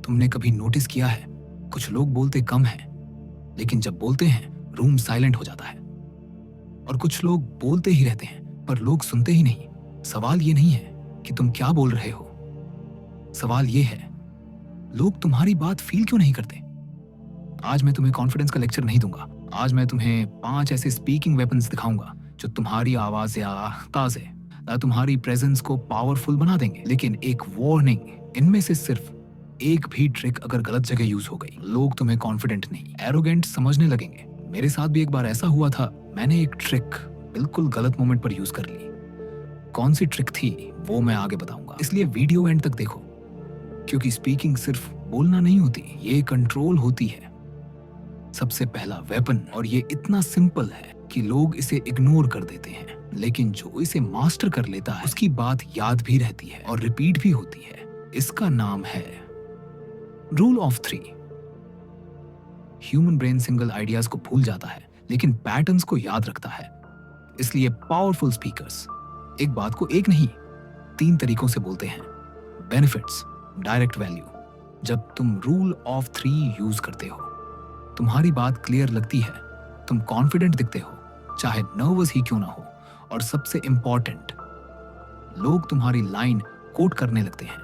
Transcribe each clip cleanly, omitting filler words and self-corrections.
तुमने कभी नोटिस किया है, कुछ लोग बोलते कम हैं, लेकिन जब बोलते हैं रूम साइलेंट हो जाता है। और कुछ लोग बोलते ही रहते हैं पर लोग सुनते ही नहीं। सवाल ये नहीं है कि तुम क्या बोल रहे हो, सवाल ये है लोग तुम्हारी बात फील क्यों नहीं करते। आज मैं तुम्हें कॉन्फिडेंस का लेक्चर नहीं दूंगा। आज मैं तुम्हें 5 ऐसे स्पीकिंग वेपन्स दिखाऊंगा जो तुम्हारी आवाज या ताज़े तुम्हारी प्रेजेंस को पावरफुल बना देंगे। लेकिन एक वार्निंग, इनमें से सिर्फ एक भी ट्रिक अगर गलत जगह यूज हो गई, लोग तुम्हें कॉन्फिडेंट नहीं, एरोगेंट समझने लगेंगे। मेरे साथ भी एक बार ऐसा हुआ था। मैंने एक ट्रिक बिल्कुल गलत मोमेंट पर यूज कर ली। कौन सी ट्रिक थी वो मैं आगे बताऊंगा, इसलिए वीडियो एंड तक देखो, क्योंकि स्पीकिंग सिर्फ बोलना नहीं होती, ये कंट्रोल होती है। सबसे पहला वेपन, और ये इतना सिंपल है कि लोग इसे इग्नोर कर देते हैं, लेकिन जो इसे मास्टर कर लेता है उसकी बात याद भी रहती है और रिपीट भी होती है। इसका नाम है rule of 3। Human brain single ideas को भूल जाता है लेकिन पैटर्न्स को याद रखता है। इसलिए पावरफुल स्पीकर्स एक बात को एक नहीं 3 तरीकों से बोलते हैं। Benefits, direct value. जब तुम रूल ऑफ 3 यूज करते हो, तुम्हारी बात क्लियर लगती है, तुम कॉन्फिडेंट दिखते हो, चाहे नर्वस ही क्यों ना हो, और सबसे इंपॉर्टेंट, लोग तुम्हारी लाइन कोट करने लगते हैं।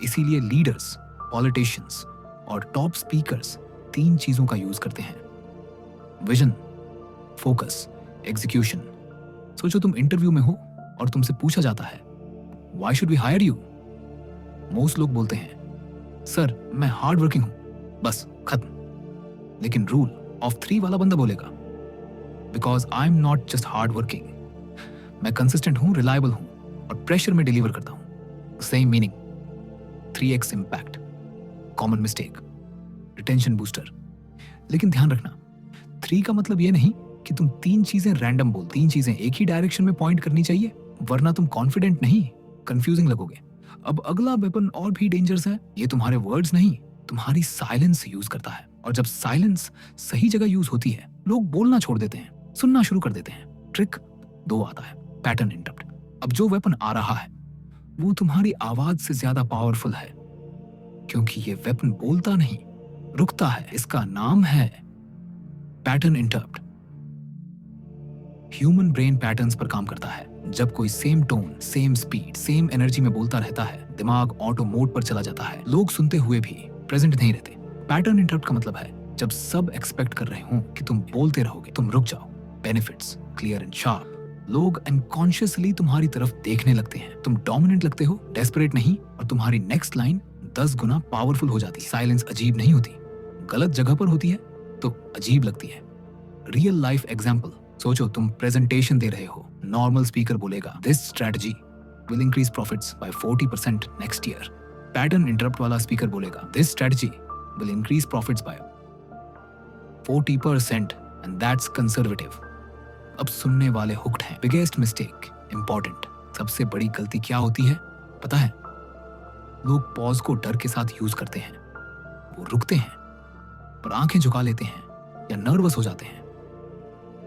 इसीलिए लीडर्स, पॉलिटिशियंस और टॉप स्पीकर्स 3 चीजों का यूज करते हैं। Vision, focus, execution. सोचो तुम इंटरव्यू में हो और तुमसे पूछा जाता है why should we hire you. Most लोग बोलते हैं सर मैं हार्ड वर्किंग हूं, बस खत्म। लेकिन रूल ऑफ 3 वाला बंदा बोलेगा because I am not just hard working, मैं कंसिस्टेंट हूं, रिलायबल हूं और प्रेशर में डिलीवर करता हूं। Same meaning, 3x impact, common mistake, retention booster. लेकिन ध्यान रखना, 3 का मतलब ये नहीं कि तुम 3 चीजें रैंडम बोल, 3 चीजें एक ही डायरेक्शन में पॉइंट करनी चाहिए, वरना तुम कॉन्फिडेंट नहीं, कंफ्यूजिंग लगोगे। अब अगला वेपन और भी डेंजरस है। ये तुम्हारे वर्ड्स नहीं, तुम्हारी साइलेंस यूज करता है। और जब साइलेंस सही जगह यूज होती है, लोग बोलना छोड़ देते हैं, सुनना शुरू कर देते हैं। ट्रिक 2 आता है, पैटर्न इंटरप्ट। अब जो वेपन आ रहा है वो तुम्हारी आवाज से ज्यादा पावरफुल है, क्योंकि ये वेपन बोलता नहीं, रुकता है। इसका नाम है pattern interrupt. Human brain patterns पर काम करता है। जब कोई same tone, same speed, same energy में बोलता रहता है, दिमाग ऑटो मोड पर चला जाता है, लोग सुनते हुए भी प्रेजेंट नहीं रहते। पैटर्न इंटरप्ट का मतलब है जब सब एक्सपेक्ट कर रहे हो कि तुम बोलते रहोगे, तुम रुक जाओ। Benefits, clear and sharp. लोग अनकॉन्शियसली तुम्हारी तरफ देखने लगते हैं। तुम डोमिनेंट लगते हो, डेस्परेट नहीं, और तुम्हारी नेक्स्ट लाइन 10 गुना पावरफुल हो जाती है। साइलेंस अजीब नहीं होती, गलत जगह पर होती है तो अजीब लगती है। रियल लाइफ एग्जाम्पल, सोचो तुम प्रेजेंटेशन दे रहे हो, नॉर्मल स्पीकर बोलेगा this strategy will increase profits by 40% next year. Pattern interrupt वाला स्पीकर बोलेगा this strategy will increase profits by 40% and that's conservative। अब सुनने वाले हुक्ड हैं। बिगेस्ट मिस्टेक, इंपॉर्टेंट, सबसे बड़ी गलती क्या होती है पता है? लोग पॉज को डर के साथ यूज करते हैं। वो रुकते हैं पर आंखें झुका लेते हैं या नर्वस हो जाते हैं।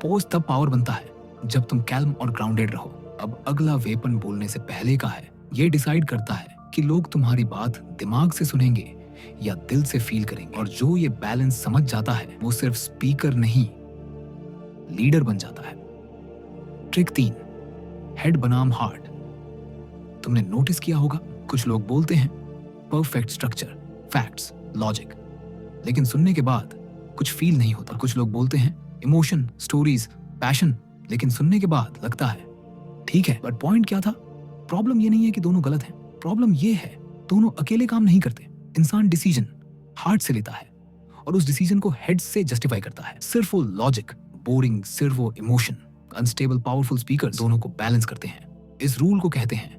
पॉज तब पावर बनता है जब तुम कैल्म और ग्राउंडेड रहो। अब अगला वेपन बोलने से पहले का है। ये डिसाइड करता है कि लोग तुम्हारी बात दिमाग से सुनेंगे या दिल से फील करेंगे। और जो ये बैलेंस समझ जाता है वो सिर्फ स्पीकर नहीं, लीडर बन जाता है। ट्रिक 3, हेड बनाम हार्ट। तुमने नोटिस किया होगा कुछ लोग बोलते हैं परफेक्ट स्ट्रक्चर, फैक्ट्स, लॉजिक, लेकिन सुनने के बाद कुछ फील नहीं होता। कुछ लोग बोलते हैं इमोशन, स्टोरीज, पैशन, लेकिन सुनने के बाद लगता है ठीक है, बट पॉइंट क्या था? प्रॉब्लम ये नहीं है कि दोनों गलत हैं, प्रॉब्लम ये है दोनों अकेले काम नहीं करते। इंसान डिसीजन हार्ट से लेता है और उस डिसीजन को हेड से जस्टिफाई करता है। सिर्फ वो लॉजिक, बोरिंग, सिर्फ वो इमोशन। अनस्टेबल पावरफुल स्पीकर्स दोनों को बैलेंस करते हैं। इस रूल को कहते हैं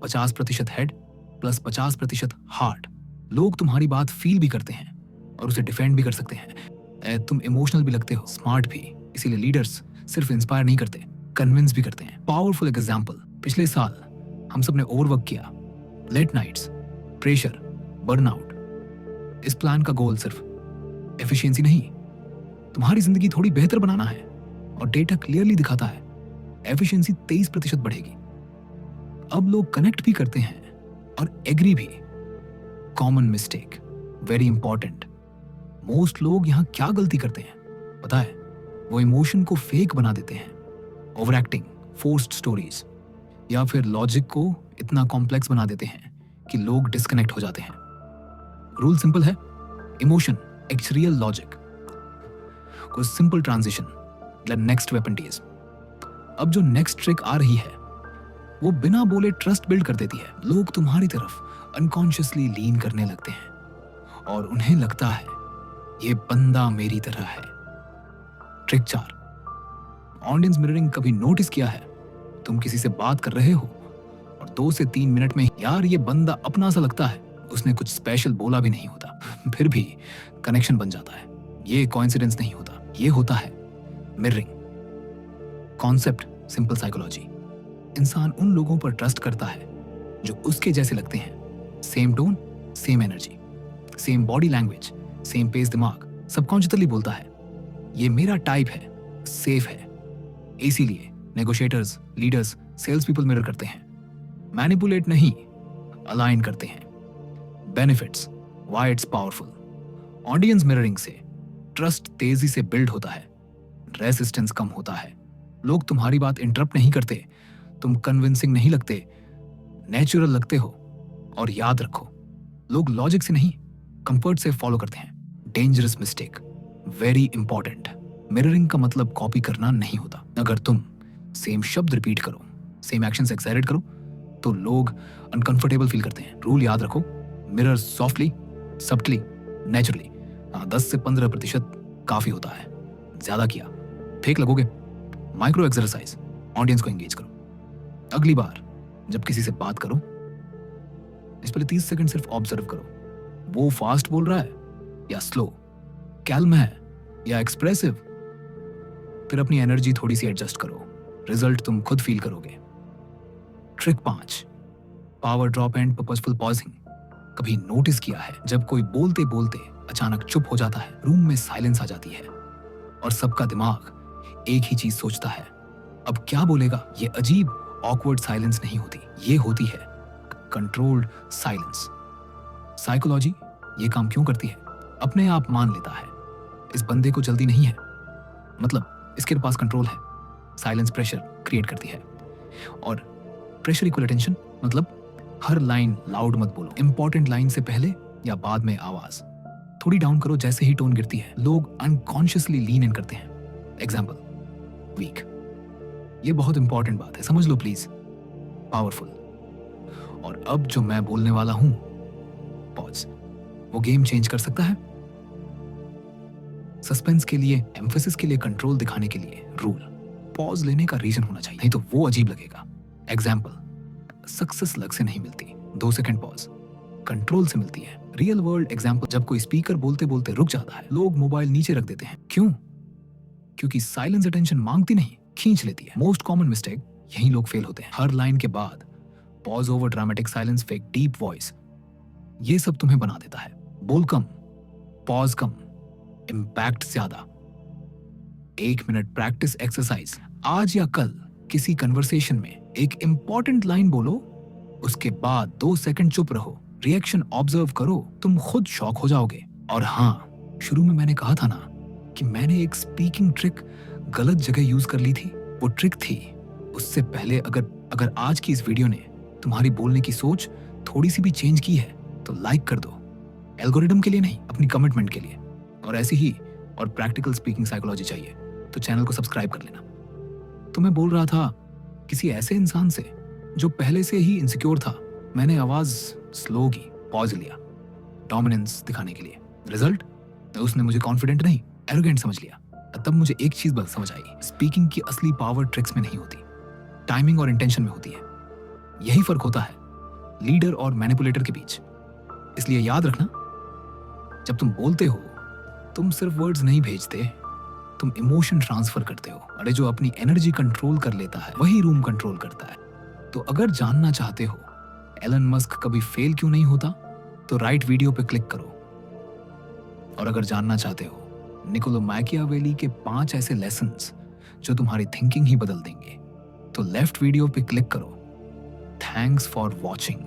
50% हेड प्लस 50% हार्ट। लोग तुम्हारी बात फील भी करते हैं और उसे डिफेंड भी कर सकते हैं। तुम इमोशनल भी लगते हो, स्मार्ट भी। इसीलिए लीडर्स सिर्फ इंस्पायर नहीं करते, कन्विंस भी करते हैं। पावरफुल एग्जाम्पल, पिछले साल हम सब ने ओवरवर्क किया, लेट नाइट्स, प्रेशर, बर्नआउट। इस प्लान का गोल सिर्फ एफिशिएंसी नहीं, तुम्हारी जिंदगी थोड़ी बेहतर बनाना है। और डेटा क्लियरली दिखाता है एफिशिएंसी 23% बढ़ेगी। अब लोग कनेक्ट भी करते हैं और एग्री भी। Common mistake, very important. Most लोग यहाँ क्या गलती करते हैं पता है? वो इमोशन को फेक बना देते हैं, ओवर एक्टिंग, फोर्स्ड स्टोरीज, या फिर लॉजिक को इतना कॉम्प्लेक्स बना देते हैं कि लोग डिस्कनेक्ट हो जाते हैं। रूल सिंपल है, इमोशन एक्स रियल लॉजिक। कोई simple transition, the next weapon टीज। अब जो नेक्स्ट ट्रिक आ रही है वो बिना बोले ट्रस्ट बिल्ड कर देती है। लोग तुम्हारी तरफ अनकॉन्शियसली लीन करने लगते हैं और उन्हें लगता है ये बंदा मेरी तरह है। Trick 4, audience mirroring. कभी नोटिस किया है तुम किसी से बात कर रहे हो और 2 से 3 मिनट में यार ये बंदा अपना सा लगता है, उसने कुछ स्पेशल बोला भी नहीं होता, फिर भी कनेक्शन बन जाता है। ये कोइंसिडेंस नहीं होता, ये होता है मिररिंग। Concept simple psychology. इंसान उन लोगों पर ट्रस्ट करता है जो उसके जैसे लगते हैं। Same tone, same energy, same body language, same pace. दिमाग सबकॉन्शियसली बोलता है ये मेरा टाइप है, सेफ है। इसीलिए negotiators, leaders, sales people mirror करते हैं, मैनिपुलेट नहीं, अलाइन करते हैं। Benefits, why it's powerful. Audience mirroring से ट्रस्ट तेजी से बिल्ड होता है, रेजिस्टेंस कम होता है। लोग तुम्हारी बात इंटरप्ट नहीं करते, तुम कन्विंसिंग नहीं लगते, नेचुरल लगते हो। और याद रखो, लोग लॉजिक से नहीं, कंफर्ट से फॉलो करते हैं। Dangerous mistake, very important. Mirroring का मतलब कॉपी करना नहीं होता। अगर तुम सेम शब्द रिपीट करो, सेम एक्शन से एक्साइटेड करो, तो लोग अनकंफर्टेबल फील करते हैं। रूल याद रखो, मिरर सॉफ्टली, सब्टली, नेचुरली। 10 से 15% काफी होता है, ज्यादा किया फेक लगोगे। माइक्रो एक्सरसाइज, ऑडियंस को एंगेज करो। अगली बार जब किसी से बात करो, इस पहले 30 सेकंड सिर्फ ऑब्जर्व करो, वो फास्ट बोल रहा है या स्लो, कैल्म है या एक्सप्रेसिव। फिर अपनी एनर्जी थोड़ी सी एडजस्ट करो, रिजल्ट तुम खुद फील करोगे। Trick 5, power drop and purposeful pausing. कभी नोटिस किया है जब कोई बोलते बोलते अचानक चुप हो जाता है, रूम में साइलेंस आ जाती है और सबका दिमाग एक ही चीज सोचता है, अब क्या बोलेगा। ये अजीब ऑकवर्ड साइलेंस नहीं होती, ये होती है कंट्रोल्ड साइलेंस। साइकोलॉजी ये काम क्यों करती है? अपने आप मान लेता है इस बंदे को जल्दी नहीं है, मतलब इसके पास कंट्रोल है। साइलेंस प्रेशर क्रिएट करती है, और प्रेशर इक्वल अटेंशन, मतलब हर लाइन लाउड मत बोलो, इंपॉर्टेंट लाइन से पहले या बाद में आवाज थोड़ी डाउन करो। जैसे ही टोन गिरती है लोग अनकॉन्शियसली लीन इन करते हैं। Example, week. ये बहुत इंपॉर्टेंट बात है, समझ लो प्लीज। पावरफुल। और अब जो मैं बोलने वाला हूं, पॉज, वो गेम चेंज कर सकता है। सस्पेंस के लिए, एम्फेसिस के लिए, कंट्रोल दिखाने के लिए रूल, पॉज लेने का रीजन होना चाहिए, नहीं तो वो अजीब लगेगा। एग्जाम्पल, सक्सेस लक से नहीं मिलती, 2 सेकंड पॉज कंट्रोल से मिलती है। रियल वर्ल्ड एग्जाम्पल, जब कोई स्पीकर बोलते बोलते रुक जाता है, लोग मोबाइल नीचे रख देते हैं। क्यों? क्योंकि साइलेंस अटेंशन मांगती नहीं, खींच लेती है। मोस्ट कॉमन मिस्टेक, यही लोग फेल होते हैं। हर लाइन के बाद pause over dramatic silence, fake deep voice, ये सब तुम्हें बना देता है। बोल कम, पॉज कम, इंपैक्ट ज्यादा। 1 मिनट प्रैक्टिस एक्सरसाइज। आज या कल किसी कन्वर्सेशन में एक इंपॉर्टेंट लाइन बोलो, उसके बाद 2 सेकंड चुप रहो, रिएक्शन ऑब्जर्व करो, तुम खुद शॉक हो जाओगे। और हाँ, शुरू में मैंने कहा था ना कि मैंने एक स्पीकिंग ट्रिक गलत जगह यूज कर ली थी। वो ट्रिक थी, उससे पहले अगर आज की इस वीडियो ने तुम्हारी बोलने की सोच थोड़ी सी भी चेंज की है तो लाइक कर दो। एल्गोरिदम के लिए नहीं, अपनी कमिटमेंट के लिए। और ऐसी ही और प्रैक्टिकल स्पीकिंग साइकोलॉजी चाहिए तो चैनल को सब्सक्राइब कर लेना। तो मैं बोल रहा था किसी ऐसे इंसान से जो पहले से ही इनसिक्योर था। मैंने आवाज स्लो की, पॉज लिया, डोमिनेंस दिखाने के लिए। रिजल्ट, उसने मुझे कॉन्फिडेंट नहीं, एरोगेंट समझ लिया। तब मुझे एक चीज बस समझ आई, स्पीकिंग की असली पावर ट्रिक्स में नहीं होती, टाइमिंग और इंटेंशन में होती है। यही फर्क होता है लीडर और मैनिपुलेटर के बीच। इसलिए याद रखना, जब तुम बोलते हो तुम सिर्फ वर्ड्स नहीं भेजते, तुम इमोशन ट्रांसफर करते हो। अरे जो अपनी एनर्जी कंट्रोल कर लेता है वही रूम कंट्रोल करता है। तो अगर जानना चाहते हो एलन मस्क कभी फेल क्यों नहीं होता, तो राइट वीडियो पे क्लिक करो। और अगर जानना चाहते हो निकोलो मैकियावेली के 5 ऐसे लेसन्स जो तुम्हारी थिंकिंग ही बदल देंगे, तो लेफ्ट वीडियो पे क्लिक करो। Thanks for watching.